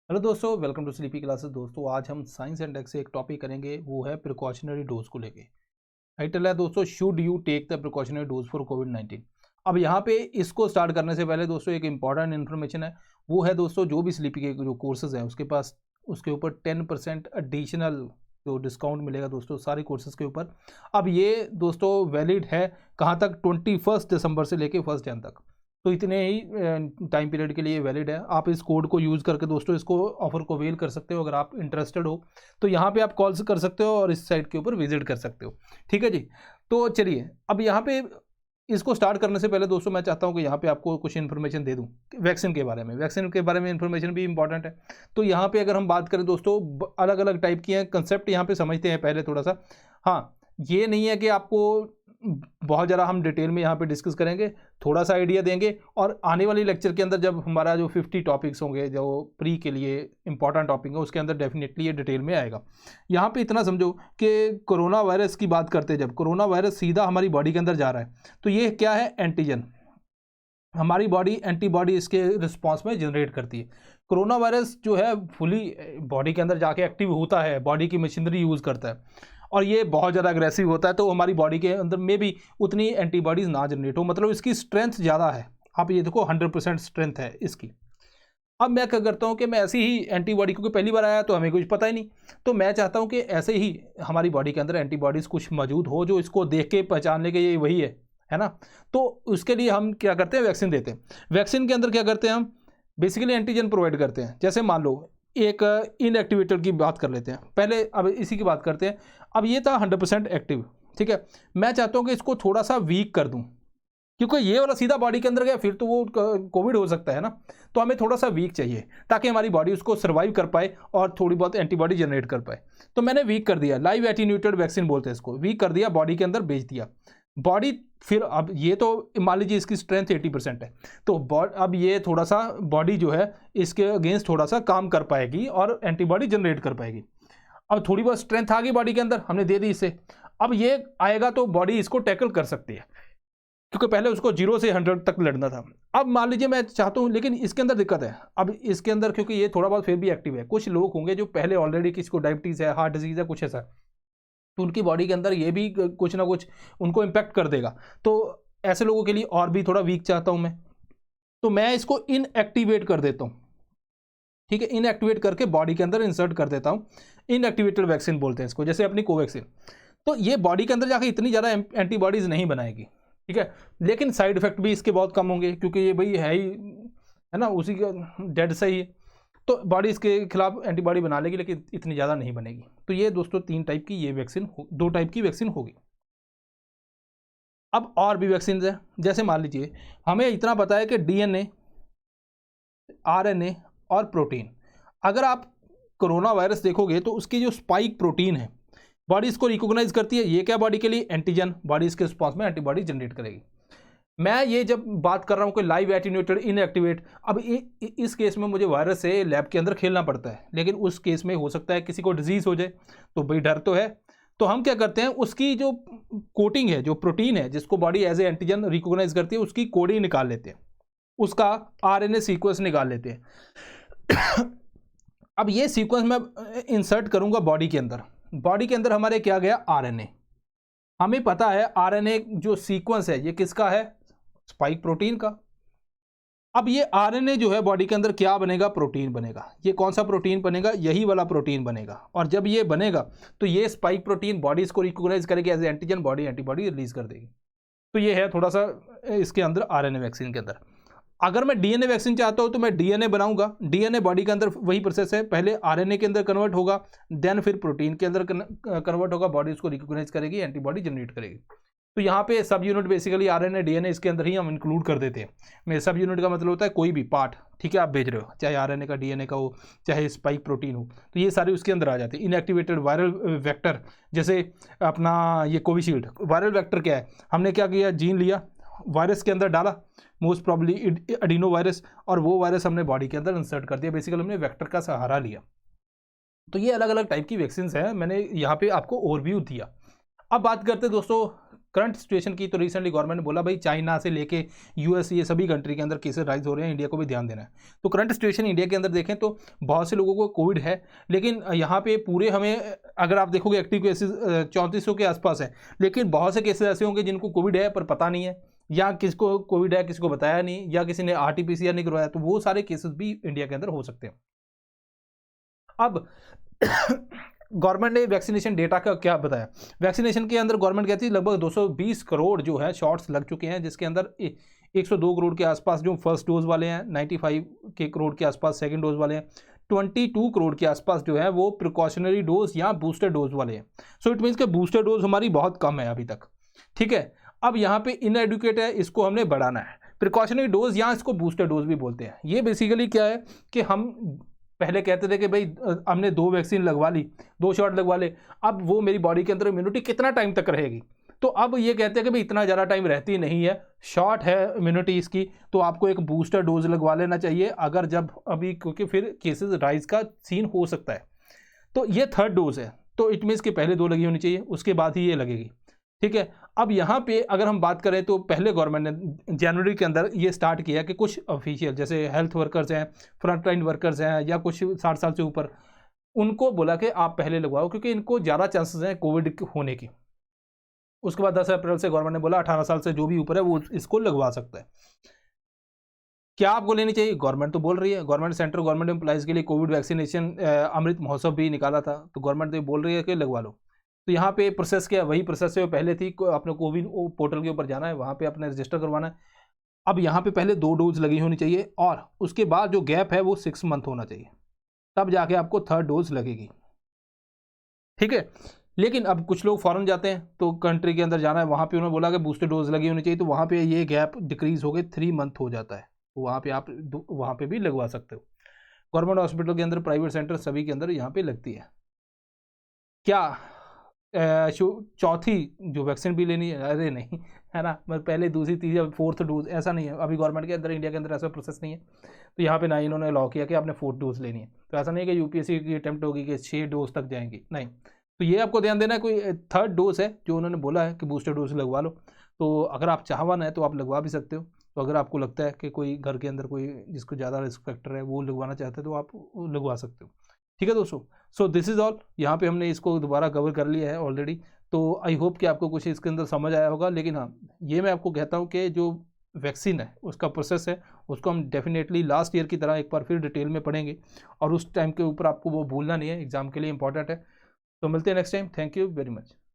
Hello दोस्तों, welcome to sleepy classes. दोस्तों आज हम साइंस एंड टेक से एक टॉपिक करेंगे, वो है प्रिकॉशनरी डोज को लेके। टाइटल है दोस्तों, should you take the precautionary dose for कोविड-19। अब यहाँ पे इसको स्टार्ट करने से पहले दोस्तों एक इंपॉर्टेंट इन्फॉर्मेशन है। वो है दोस्तों, जो भी स्लीपी के जो कोर्सेज हैं उसके पास उसके ऊपर 10% एडिशनल जो डिस्काउंट मिलेगा दोस्तों सारे कोर्सेज के ऊपर। अब ये दोस्तों वैलिड है कहाँ तक, 21 दिसंबर से लेके 1 जनवरी तक। तो इतने ही टाइम पीरियड के लिए वैलिड है। आप इस कोड को यूज़ करके दोस्तों इसको ऑफर को अवेल कर सकते हो। अगर आप इंटरेस्टेड हो तो यहाँ पे आप कॉल कर सकते हो और इस साइट के ऊपर विजिट कर सकते हो। ठीक है जी। तो चलिए अब यहाँ पे इसको स्टार्ट करने से पहले दोस्तों मैं चाहता हूँ कि यहाँ पे आपको कुछ इन्फॉर्मेशन दे दूँ वैक्सीन के बारे में। वैक्सीन के बारे में इन्फॉर्मेशन भी इंपॉर्टेंट है। तो यहाँ पे अगर हम बात करें दोस्तों, अलग अलग टाइप की हैं कंसेप्ट यहाँ पे समझते हैं पहले थोड़ा सा। हाँ, ये नहीं है कि आपको बहुत ज़्यादा हम डिटेल में यहाँ पे डिस्कस करेंगे, थोड़ा सा आइडिया देंगे। और आने वाली लेक्चर के अंदर जब हमारा जो 50 टॉपिक्स होंगे जो प्री के लिए इंपॉर्टेंट टॉपिक है, उसके अंदर डेफिनेटली ये डिटेल में आएगा। यहाँ पे इतना समझो कि कोरोना वायरस की बात करते हैं, जब कोरोना वायरस सीधा हमारी बॉडी के अंदर जा रहा है तो ये क्या है, एंटीजन। हमारी बॉडी एंटीबॉडी इसके रिस्पॉन्स में जनरेट करती है। कोरोना वायरस जो है फुली बॉडी के अंदर जाके एक्टिव होता है, बॉडी की मशीनरी यूज़ करता है और ये बहुत ज़्यादा अग्रेसिव होता है। तो हमारी बॉडी के अंदर में भी उतनी एंटीबॉडीज़ ना जनरेट हो, मतलब इसकी स्ट्रेंथ ज़्यादा है। आप ये देखो 100% स्ट्रेंथ है इसकी। अब मैं क्या करता हूँ कि मैं ऐसी ही एंटीबॉडी, क्योंकि पहली बार आया तो हमें कुछ पता ही नहीं, तो मैं चाहता हूँ कि ऐसे ही हमारी बॉडी के अंदर एंटीबॉडीज़ कुछ मौजूद हो जो इसको देख के पहचान ले कि ये वही है ना। तो उसके लिए हम क्या करते हैं, वैक्सीन देते हैं। वैक्सीन के अंदर क्या करते हैं, हम बेसिकली एंटीजन प्रोवाइड करते हैं। जैसे मान लो एक इनएक्टिवेटेड की बात कर लेते हैं पहले, अब इसी की बात करते हैं। अब ये था 100% एक्टिव, ठीक है। मैं चाहता हूँ कि इसको थोड़ा सा वीक कर दूँ, क्योंकि ये वाला सीधा बॉडी के अंदर गया फिर तो वो कोविड हो सकता है ना। तो हमें थोड़ा सा वीक चाहिए ताकि हमारी बॉडी उसको सर्वाइव कर पाए और थोड़ी बहुत एंटीबॉडी जनरेट कर पाए। तो मैंने वीक कर दिया, लाइव एटीन्यूटेड वैक्सीन बोलते हैं इसको, वीक कर दिया, बॉडी के अंदर भेज दिया। बॉडी फिर अब ये तो मान लीजिए इसकी स्ट्रेंथ 80% है, तो अब ये थोड़ा सा बॉडी जो है इसके अगेंस्ट थोड़ा सा काम कर पाएगी और एंटीबॉडी जनरेट कर पाएगी। अब थोड़ी बहुत स्ट्रेंथ आ गई बॉडी के अंदर, हमने दे दी इसे। अब ये आएगा तो बॉडी इसको टैकल कर सकती है, क्योंकि पहले उसको 0 से 100 तक लड़ना था। अब मान लीजिए मैं चाहता हूँ, लेकिन इसके अंदर दिक्कत है। अब इसके अंदर क्योंकि ये थोड़ा बहुत फिर भी एक्टिव है, कुछ लोग होंगे जो पहले ऑलरेडी किसी को डायबिटीज़ है, हार्ट डिजीज़ है, कुछ ऐसा, तो उनकी बॉडी के अंदर ये भी कुछ ना कुछ उनको इम्पैक्ट कर देगा। तो ऐसे लोगों के लिए और भी थोड़ा वीक चाहता हूँ मैं, तो मैं इसको इनएक्टिवेट कर देता हूँ। ठीक है, इनएक्टिवेट करके बॉडी के अंदर इंसर्ट कर देता हूँ। इनएक्टिवेटेड वैक्सीन बोलते हैं इसको, जैसे अपनी कोवैक्सीन। तो ये बॉडी के अंदर जाकर इतनी ज़्यादा एंटीबॉडीज़ नहीं बनाएगी, ठीक है, लेकिन साइड इफेक्ट भी इसके बहुत कम होंगे, क्योंकि ये भाई है ही, है ना, उसी का डेड से ही है। तो बॉडी इसके खिलाफ एंटीबॉडी बना लेगी, लेकिन इतनी ज़्यादा नहीं बनेगी। तो ये दोस्तों 3 टाइप की ये वैक्सीन, 2 टाइप की वैक्सीन होगी। अब और भी वैक्सीन है, जैसे मान लीजिए हमें इतना पता है कि डीएनए, आरएनए और प्रोटीन। अगर आप कोरोना वायरस देखोगे तो उसकी जो स्पाइक प्रोटीन है, बॉडी इसको रिकॉग्नाइज करती है। ये क्या बॉडी के लिए, एंटीजन, बॉडी इसके रिस्पॉन्स में एंटीबॉडी जनरेट करेगी। मैं ये जब बात कर रहा हूँ कि लाइव एटीन्यूटेड, इनएक्टिवेट, अब इस केस में मुझे वायरस से लैब के अंदर खेलना पड़ता है, लेकिन उस केस में हो सकता है किसी को डिजीज़ हो जाए, तो भाई डर तो है। तो हम क्या करते हैं, उसकी जो कोटिंग है, जो प्रोटीन है जिसको body as a antigen recognise करती है, उसकी कोडिंग निकाल लेते हैं, उसका आरएनए सीक्वेंस निकाल लेते हैं। अब ये सीक्वेंस मैं इंसर्ट करूंगा बॉडी के अंदर। बॉडी के अंदर हमारे क्या गया, आरएनए। हमें पता है आरएनए जो सीक्वेंस है ये किसका है, स्पाइक प्रोटीन का। अब ये आरएनए जो है बॉडी के अंदर क्या बनेगा, प्रोटीन बनेगा। ये कौन सा प्रोटीन बनेगा, यही वाला प्रोटीन बनेगा। और जब ये बनेगा तो ये स्पाइक प्रोटीन बॉडी इसको रिकॉग्नाइज करेगी as antigen, body antibody release कर देगी। तो ये है थोड़ा सा इसके अंदर आरएनए वैक्सीन के अंदर। अगर मैं डीएनए वैक्सीन चाहता हूँ तो मैं डीएनए बनाऊंगा। डीएनए बॉडी के अंदर वही प्रोसेस है, पहले आरएनए के अंदर कन्वर्ट होगा, देन फिर प्रोटीन के अंदर कन्वर्ट होगा, बॉडी उसको रिकॉग्नाइज करेगी, एंटीबॉडी जनरेट करेगी। तो यहाँ पे सब यूनिट बेसिकली आरएनए डीएनए इसके अंदर ही हम इंक्लूड कर देते हैं। मैं सब यूनिट का मतलब होता है कोई भी पार्ट, ठीक है, आप भेज रहे हो, चाहे आरएनए का, डीएनए का हो, चाहे स्पाइक प्रोटीन हो, तो ये सारे उसके अंदर आ जाते हैं। इनएक्टिवेटेड वायरल वेक्टर, जैसे अपना ये कोविशील्ड वायरल वेक्टर क्या है, हमने क्या किया, जीन लिया, वायरस के अंदर डाला, मोस्ट प्रॉब्ली एडिनो वायरस, और वो वायरस हमने बॉडी के अंदर इंसर्ट कर दिया। बेसिकली हमने वेक्टर का सहारा लिया। तो ये अलग अलग टाइप की वैक्सीन है, मैंने यहाँ पे आपको ओवरव्यू दिया। अब बात करते हैं दोस्तों करंट सिचुएशन की तो रिसेंटली गवर्नमेंट ने बोला भाई चाइना से लेके यूएस ये सभी कंट्री के अंदर केसेस राइज हो रहे हैं, इंडिया को भी ध्यान देना है। तो करंट सिचुएशन इंडिया के अंदर देखें तो बहुत से लोगों को कोविड है, लेकिन यहाँ पे पूरे हमें अगर आप देखोगे एक्टिव केसेस 3400 के आसपास है, लेकिन बहुत से केसेस ऐसे होंगे जिनको कोविड है पर पता नहीं है, या किसको कोविड है किसी को बताया नहीं, या किसी ने RT-PCR नहीं करवाया, तो वो सारे केसेस भी इंडिया के अंदर हो सकते हैं। अब गवर्नमेंट ने वैक्सीनेशन डेटा का क्या बताया, वैक्सीनेशन के अंदर गवर्नमेंट कहती है लगभग 220 करोड़ जो है शॉट्स लग चुके हैं, जिसके अंदर 102 करोड़ के आसपास जो फर्स्ट डोज वाले हैं, 95 करोड़ के आसपास सेकंड डोज वाले हैं, 22 करोड़ के आसपास जो है वो प्रिकॉशनरी डोज या बूस्टर डोज वाले हैं। सो इट मीन्स के बूस्टर डोज हमारी बहुत कम है अभी तक, ठीक है। अब यहाँ पे इनएडुकेट है, इसको हमने बढ़ाना है। प्रिकॉशनरी डोज या इसको बूस्टर डोज भी बोलते हैं। ये बेसिकली क्या है कि हम पहले कहते थे कि भाई हमने 2 वैक्सीन लगवा ली, 2 शॉट लगवा ले, अब वो मेरी बॉडी के अंदर इम्यूनिटी कितना टाइम तक रहेगी। तो अब ये कहते हैं कि भाई इतना ज़्यादा टाइम रहती नहीं है, शॉर्ट है इम्यूनिटी इसकी, तो आपको एक बूस्टर डोज लगवा लेना चाहिए अगर जब अभी, क्योंकि फिर केसेस राइज का सीन हो सकता है। तो ये थर्ड डोज है, तो इट मीन्स कि पहले 2 लगी होनी चाहिए, उसके बाद ही ये लगेगी, ठीक है। अब यहाँ पे अगर हम बात करें तो पहले गवर्नमेंट ने जनवरी के अंदर ये स्टार्ट किया कि कुछ ऑफिशियल जैसे हेल्थ वर्कर्स हैं, फ्रंटलाइन वर्कर्स हैं, या कुछ 60 साल से ऊपर, उनको बोला कि आप पहले लगवाओ क्योंकि इनको ज़्यादा चांसेस हैं कोविड होने की। उसके बाद 10 अप्रैल से गवर्नमेंट ने बोला 18 साल से जो भी ऊपर है वो इसको लगवा सकता है। क्या आपको लेनी चाहिए? गवर्नमेंट तो बोल रही है, गवर्नमेंट सेंट्रल गवर्नमेंट एम्प्लॉइज़ के लिए कोविड वैक्सीनेशन अमृत महोत्सव भी निकाला था, तो गवर्नमेंट तो बोल रही है कि लगवा लो। तो यहाँ पे प्रोसेस क्या है, वही प्रोसेस है पहले थी, अपने कोविन पोर्टल के ऊपर जाना है, वहाँ पे अपने रजिस्टर करवाना है। अब यहाँ पे पहले 2 डोज लगी होनी चाहिए और उसके बाद जो गैप है वो 6 मंथ होना चाहिए, तब जाके आपको थर्ड डोज लगेगी, ठीक है। लेकिन अब कुछ लोग फॉरेन जाते हैं तो कंट्री के अंदर जाना है, वहाँ पे उन्होंने बोला कि बूस्टर डोज लगी होनी चाहिए, तो वहाँ पे ये गैप डिक्रीज हो गए 3 मंथ हो जाता है, तो वहाँ पे आप वहाँ पे भी लगवा सकते हो। गवर्नमेंट हॉस्पिटल के अंदर, प्राइवेट सेंटर सभी के अंदर यहाँ पे लगती है। क्या चौथी जो वैक्सीन भी लेनी है? अरे नहीं, है ना, मतलब पहले दूसरी तीसरी 4th डोज ऐसा नहीं है अभी गवर्नमेंट के अंदर, इंडिया के अंदर ऐसा प्रोसेस नहीं है। तो यहाँ पे ना इन्होंने अलाउ किया कि आपने 4th डोज लेनी है, तो ऐसा नहीं है कि यूपीएससी की अटैम्प्ट होगी कि 6 डोज तक जाएंगी, नहीं। तो ये आपको ध्यान देना है, कोई थर्ड डोज है जो उन्होंने बोला है कि बूस्टर डोज लगवा लो, तो अगर आप चाहवान है तो आप लगवा भी सकते हो। तो अगर आपको लगता है कि कोई घर के अंदर कोई जिसको ज़्यादा रिस्क फैक्टर है वो लगवाना चाहते हैं तो आप लगवा सकते हो, ठीक है दोस्तों। सो दिस इज़ ऑल, यहाँ पे हमने इसको दोबारा कवर कर लिया है ऑलरेडी। तो आई होप कि आपको कुछ इसके अंदर समझ आया होगा। लेकिन हाँ, ये मैं आपको कहता हूँ कि जो वैक्सीन है उसका प्रोसेस है उसको हम डेफिनेटली लास्ट ईयर की तरह एक बार फिर डिटेल में पढ़ेंगे, और उस टाइम के ऊपर आपको वो भूलना नहीं है, एग्जाम के लिए इंपॉर्टेंट है। तो मिलते हैं next time, thank you very much.